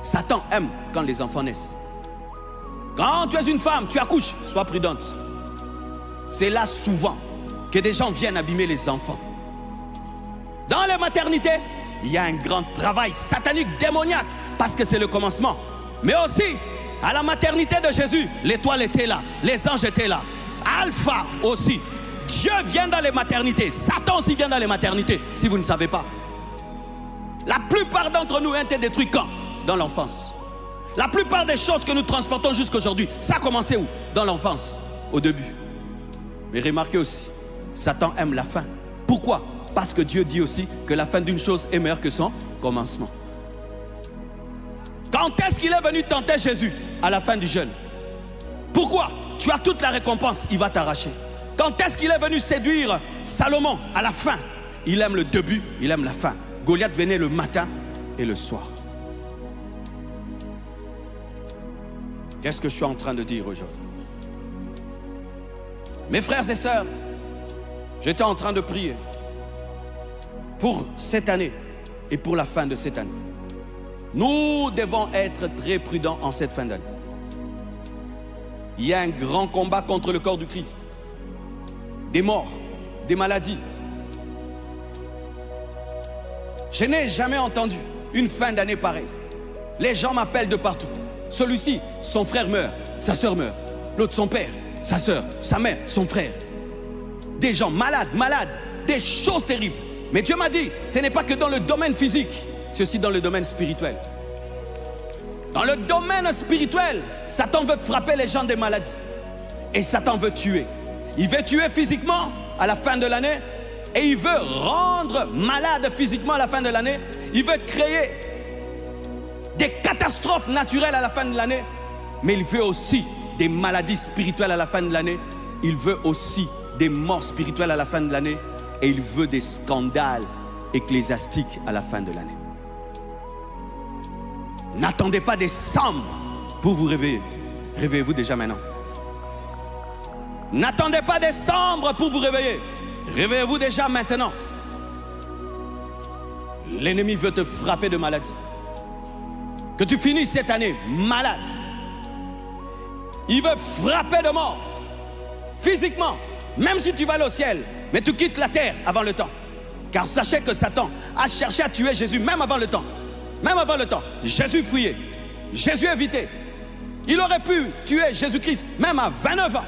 Satan aime quand les enfants naissent. Quand tu es une femme, tu accouches, sois prudente. C'est là souvent que des gens viennent abîmer les enfants. Dans les maternités, il y a un grand travail satanique, démoniaque, parce que c'est le commencement. Mais aussi, à la maternité de Jésus, l'étoile était là, les anges étaient là. Alpha aussi. Dieu vient dans les maternités, Satan aussi vient dans les maternités, si vous ne savez pas. La plupart d'entre nous ont été détruits quand? Dans l'enfance. La plupart des choses que nous transportons jusqu'à aujourd'hui, ça a commencé où? Dans l'enfance, au début. Mais remarquez aussi, Satan aime la fin. Pourquoi? Parce que Dieu dit aussi que la fin d'une chose est meilleure que son commencement. Quand est-ce qu'il est venu tenter Jésus? À la fin du jeûne. Pourquoi? Tu as toute la récompense, il va t'arracher. Quand est-ce qu'il est venu séduire Salomon? À la fin. Il aime le début, il aime la fin. Goliath venait le matin et le soir. Qu'est-ce que je suis en train de dire aujourd'hui? Mes frères et sœurs, j'étais en train de prier pour cette année et pour la fin de cette année. Nous devons être très prudents en cette fin d'année. Il y a un grand combat contre le corps du Christ. Des morts, des maladies. Je n'ai jamais entendu une fin d'année pareille. Les gens m'appellent de partout. Celui-ci, son frère meurt, sa soeur meurt. L'autre, son père, sa soeur, sa mère, son frère. Des gens malades, des choses terribles. Mais Dieu m'a dit, ce n'est pas que dans le domaine physique, c'est aussi dans le domaine spirituel. Dans le domaine spirituel, Satan veut frapper les gens des maladies. Et Satan veut tuer. Il veut tuer physiquement à la fin de l'année. Et il veut rendre malade physiquement à la fin de l'année. Il veut créer des catastrophes naturelles à la fin de l'année. Mais il veut aussi des maladies spirituelles à la fin de l'année. Il veut aussi des morts spirituelles à la fin de l'année. Et il veut des scandales ecclésiastiques à la fin de l'année. N'attendez pas décembre pour vous réveiller. Réveillez-vous déjà maintenant. N'attendez pas décembre pour vous réveiller. Réveillez-vous déjà maintenant. L'ennemi veut te frapper de maladie. Que tu finisses cette année malade. Il veut frapper de mort. Physiquement. Même si tu vas aller au ciel. Mais tu quittes la terre avant le temps. Car sachez que Satan a cherché à tuer Jésus même avant le temps. Même avant le temps. Jésus fuyait. Jésus évitait. Il aurait pu tuer Jésus-Christ même à 29 ans.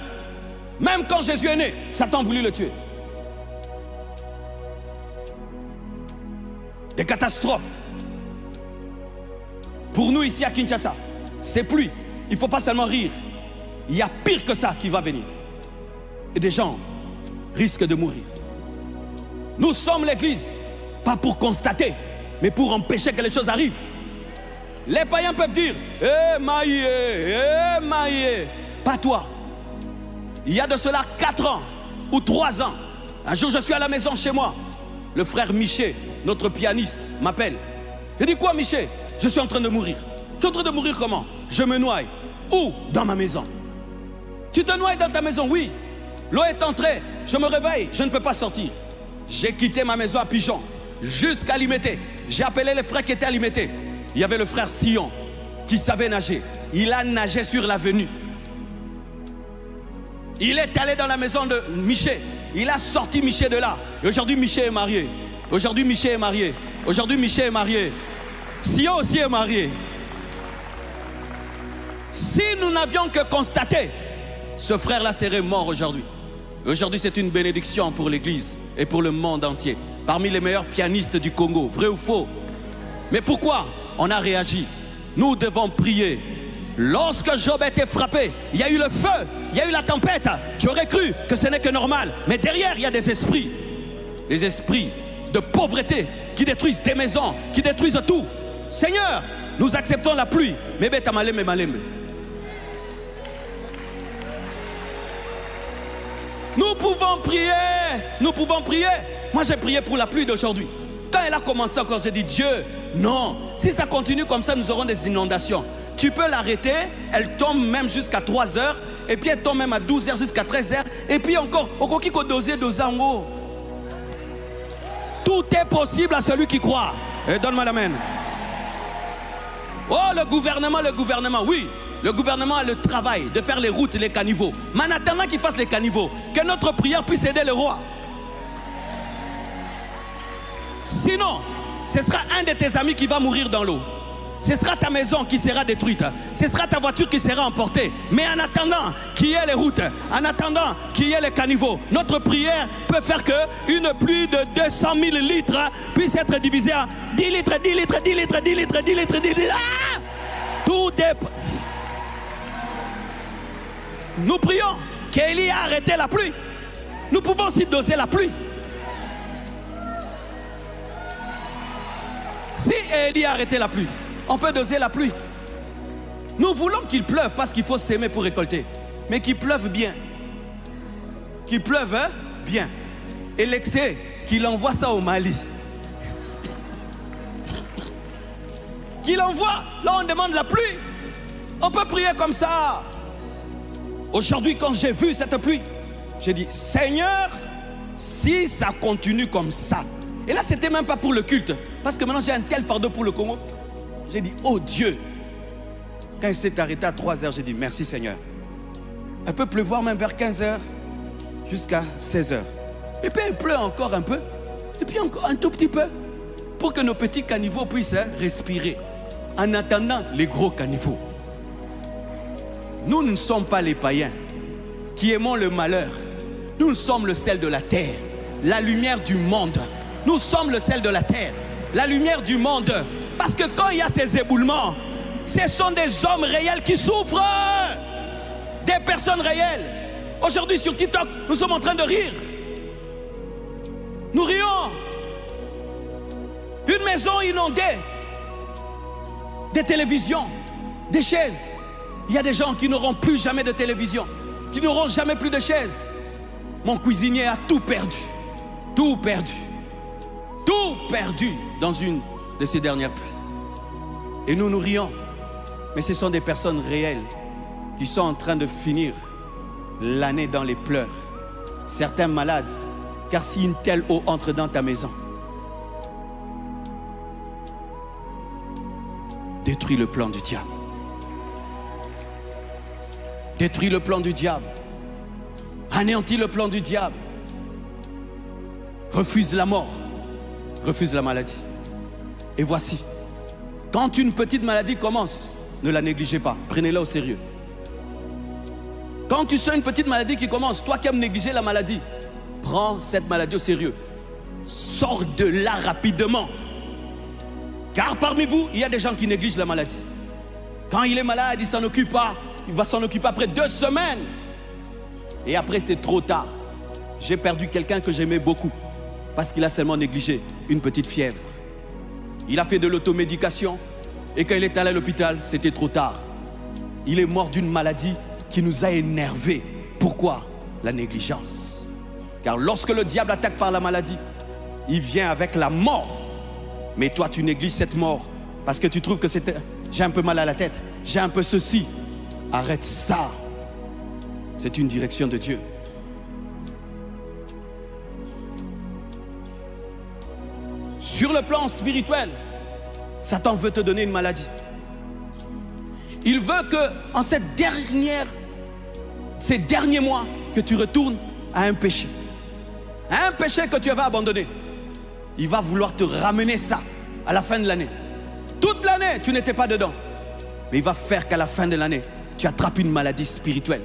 Même quand Jésus est né, Satan voulait le tuer. Des catastrophes. Pour nous ici à Kinshasa, c'est pluie. Il ne faut pas seulement rire. Il y a pire que ça qui va venir. Et des gens risquent de mourir. Nous sommes l'église, pas pour constater, mais pour empêcher que les choses arrivent. Les païens peuvent dire, maïe, maïe. Pas toi. Il y a de cela 4 ans ou 3 ans, un jour je suis à la maison chez moi. Le frère Miché, notre pianiste, m'appelle. Je dis, quoi Miché? Je suis en train de mourir. Tu es en train de mourir comment? Je me noie. Où? Dans ma maison. Tu te noies dans ta maison? Oui. L'eau est entrée, je me réveille, je ne peux pas sortir. J'ai quitté ma maison à Pigeon jusqu'à Limété. J'ai appelé les frères qui étaient à Limété. Il y avait le frère Sion qui savait nager. Il a nagé sur l'avenue. Il est allé dans la maison de Miché. Il a sorti Miché de là. Et aujourd'hui Miché est marié. Aujourd'hui Miché est marié. Aujourd'hui Miché est marié. Sion aussi est marié. Si nous n'avions que constaté, ce frère-là serait mort aujourd'hui. Aujourd'hui, c'est une bénédiction pour l'Église et pour le monde entier. Parmi les meilleurs pianistes du Congo, vrai ou faux? Mais pourquoi on a réagi? Nous devons prier. Lorsque Job a été frappé, il y a eu le feu, il y a eu la tempête. Tu aurais cru que ce n'est que normal. Mais derrière, il y a des esprits de pauvreté qui détruisent des maisons, qui détruisent tout. Seigneur, nous acceptons la pluie. Mais bêta malembe malembe. Nous pouvons prier, nous pouvons prier. Moi j'ai prié pour la pluie d'aujourd'hui. Quand elle a commencé encore, j'ai dit Dieu, non. Si ça continue comme ça, nous aurons des inondations. Tu peux l'arrêter, elle tombe même jusqu'à 3 heures. Et puis elle tombe même à 12 heures jusqu'à 13 heures. Et puis encore, au qui dosier en haut. Tout est possible à celui qui croit. Et donne-moi l'amen. Oh Oh, le gouvernement, oui. Le gouvernement a le travail de faire les routes et les caniveaux. Mais en attendant qu'il fasse les caniveaux, que notre prière puisse aider le roi. Sinon, ce sera un de tes amis qui va mourir dans l'eau. Ce sera ta maison qui sera détruite. Ce sera ta voiture qui sera emportée. Mais en attendant qu'il y ait les routes, en attendant qu'il y ait les caniveaux, notre prière peut faire qu'une pluie de 200 000 litres puisse être divisée en 10 litres, 10 litres, 10 litres, 10 litres, 10 litres, 10 litres. Ah! Tout dépend. Nous prions qu'Élie a arrêté la pluie. Nous pouvons aussi doser la pluie. Si Élie a arrêté la pluie, on peut doser la pluie. Nous voulons qu'il pleuve parce qu'il faut s'aimer pour récolter. Mais qu'il pleuve bien. Qu'il pleuve bien. Et l'excès, qu'il envoie ça au Mali. Qu'il envoie, là on demande la pluie. On peut prier comme ça. Aujourd'hui, quand j'ai vu cette pluie, j'ai dit, Seigneur, si ça continue comme ça. Et là, c'était même pas pour le culte. Parce que maintenant, j'ai un tel fardeau pour le Congo. J'ai dit, oh Dieu. Quand il s'est arrêté à 3 heures, j'ai dit, merci Seigneur. Elle peut pleuvoir même vers 15 heures jusqu'à 16 heures. Et puis, il pleut encore un peu. Et puis, encore un tout petit peu. Pour que nos petits caniveaux puissent respirer. En attendant les gros caniveaux. Nous ne sommes pas les païens qui aimons le malheur. Nous sommes le sel de la terre, la lumière du monde. Nous sommes le sel de la terre, la lumière du monde. Parce que quand il y a ces éboulements, ce sont des hommes réels qui souffrent. Des personnes réelles. Aujourd'hui sur TikTok, nous sommes en train de rire. Nous rions. Une maison inondée. Des télévisions, des chaises. Il y a des gens qui n'auront plus jamais de télévision, qui n'auront jamais plus de chaises. Mon cuisinier a tout perdu. Tout perdu. Tout perdu dans une de ces dernières pluies. Et nous nous rions. Mais ce sont des personnes réelles qui sont en train de finir l'année dans les pleurs. Certains malades. Car si une telle eau entre dans ta maison, détruis le plan du diable. Détruis le plan du diable. Anéantis le plan du diable. Refuse la mort. Refuse la maladie. Et voici, quand une petite maladie commence, ne la négligez pas. Prenez-la au sérieux. Quand tu sens une petite maladie qui commence, toi qui aimes négliger la maladie, prends cette maladie au sérieux. Sors de là rapidement. Car parmi vous, il y a des gens qui négligent la maladie. Quand il est malade, il ne s'en occupe pas. Il va s'en occuper après 2 semaines. Et après, c'est trop tard. J'ai perdu quelqu'un que j'aimais beaucoup parce qu'il a seulement négligé une petite fièvre. Il a fait de l'automédication et quand il est allé à l'hôpital, c'était trop tard. Il est mort d'une maladie qui nous a énervés. Pourquoi? La négligence. Car lorsque le diable attaque par la maladie, il vient avec la mort. Mais toi, tu négliges cette mort parce que tu trouves que c'est... J'ai un peu mal à la tête, j'ai un peu ceci. Arrête ça. C'est une direction de Dieu. Sur le plan spirituel, Satan veut te donner une maladie. Il veut que en ces derniers mois, que tu retournes à un péché. À un péché que tu avais abandonné. Il va vouloir te ramener ça à la fin de l'année. Toute l'année, tu n'étais pas dedans. Mais il va faire qu'à la fin de l'année, tu attrapes une maladie spirituelle.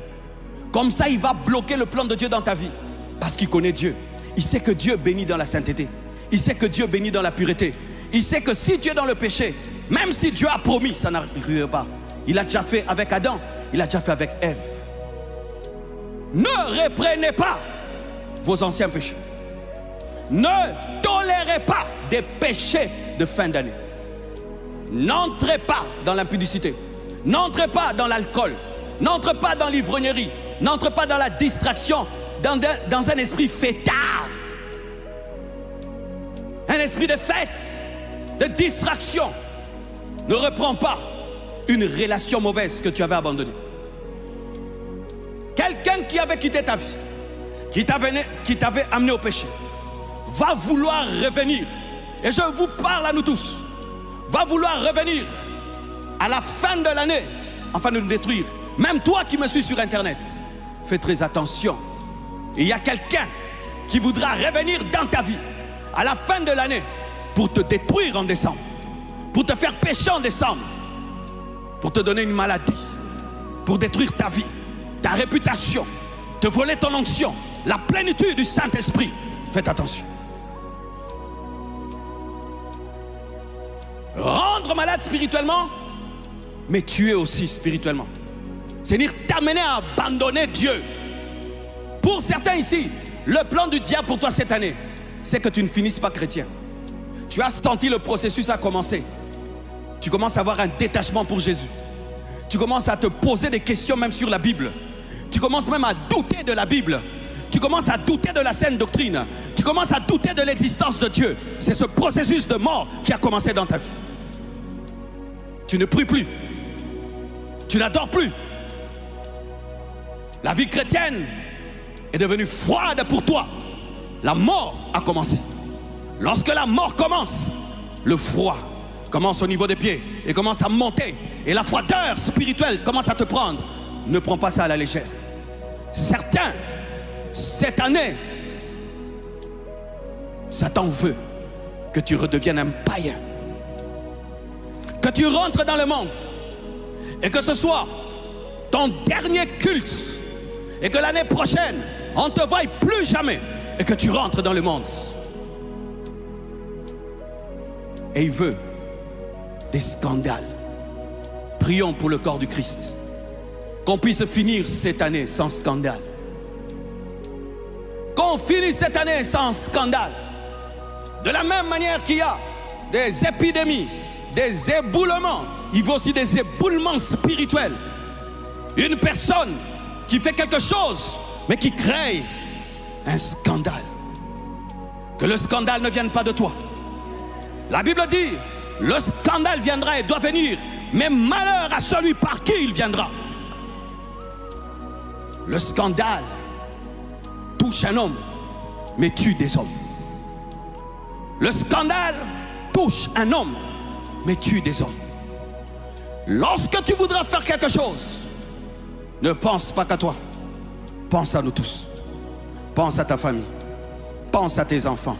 Comme ça, il va bloquer le plan de Dieu dans ta vie. Parce qu'il connaît Dieu. Il sait que Dieu bénit dans la sainteté. Il sait que Dieu bénit dans la pureté. Il sait que si tu es dans le péché, même si Dieu a promis, ça n'arrivera pas. Il a déjà fait avec Adam, il a déjà fait avec Ève. Ne reprenez pas vos anciens péchés. Ne tolérez pas des péchés de fin d'année. N'entrez pas dans l'impudicité. N'entrez pas dans l'alcool. N'entrez pas dans l'ivrognerie. N'entrez pas dans la distraction, dans un esprit fêtard. Un esprit de fête, de distraction. Ne reprends pas une relation mauvaise que tu avais abandonnée. Quelqu'un qui avait quitté ta vie, qui t'avait amené au péché, va vouloir revenir. Et je vous parle à nous tous. Va vouloir revenir à la fin de l'année, afin de nous détruire. Même toi qui me suis sur Internet, fais très attention. Il y a quelqu'un qui voudra revenir dans ta vie à la fin de l'année pour te détruire en décembre, pour te faire pécher en décembre, pour te donner une maladie, pour détruire ta vie, ta réputation, te voler ton onction, la plénitude du Saint-Esprit. Faites attention. Rendre malade spirituellement, mais tuer aussi spirituellement. C'est-à-dire t'amener à abandonner Dieu. Pour certains ici, le plan du diable pour toi cette année, c'est que tu ne finisses pas chrétien. Tu as senti le processus a commencé. Tu commences à avoir un détachement pour Jésus. Tu commences à te poser des questions même sur la Bible. Tu commences même à douter de la Bible. Tu commences à douter de la saine doctrine. Tu commences à douter de l'existence de Dieu. C'est ce processus de mort qui a commencé dans ta vie. Tu ne pries plus. Tu n'adores plus. La vie chrétienne est devenue froide pour toi. La mort a commencé. Lorsque la mort commence, le froid commence au niveau des pieds et commence à monter. Et la froideur spirituelle commence à te prendre. Ne prends pas ça à la légère. Certains, cette année, Satan veut que tu redeviennes un païen. Que tu rentres dans le monde et que ce soit ton dernier culte et que l'année prochaine, on ne te voie plus jamais et que tu rentres dans le monde. Et il veut des scandales. Prions pour le corps du Christ. Qu'on puisse finir cette année sans scandale. Qu'on finisse cette année sans scandale. De la même manière qu'il y a des épidémies, des éboulements, il y a aussi des éboulements spirituels. Une personne qui fait quelque chose, mais qui crée un scandale. Que le scandale ne vienne pas de toi. La Bible dit, le scandale viendra et doit venir, mais malheur à celui par qui il viendra. Le scandale touche un homme, mais tue des hommes. Le scandale touche un homme, mais tue des hommes. Lorsque tu voudras faire quelque chose, ne pense pas qu'à toi. Pense à nous tous. Pense à ta famille. Pense à tes enfants.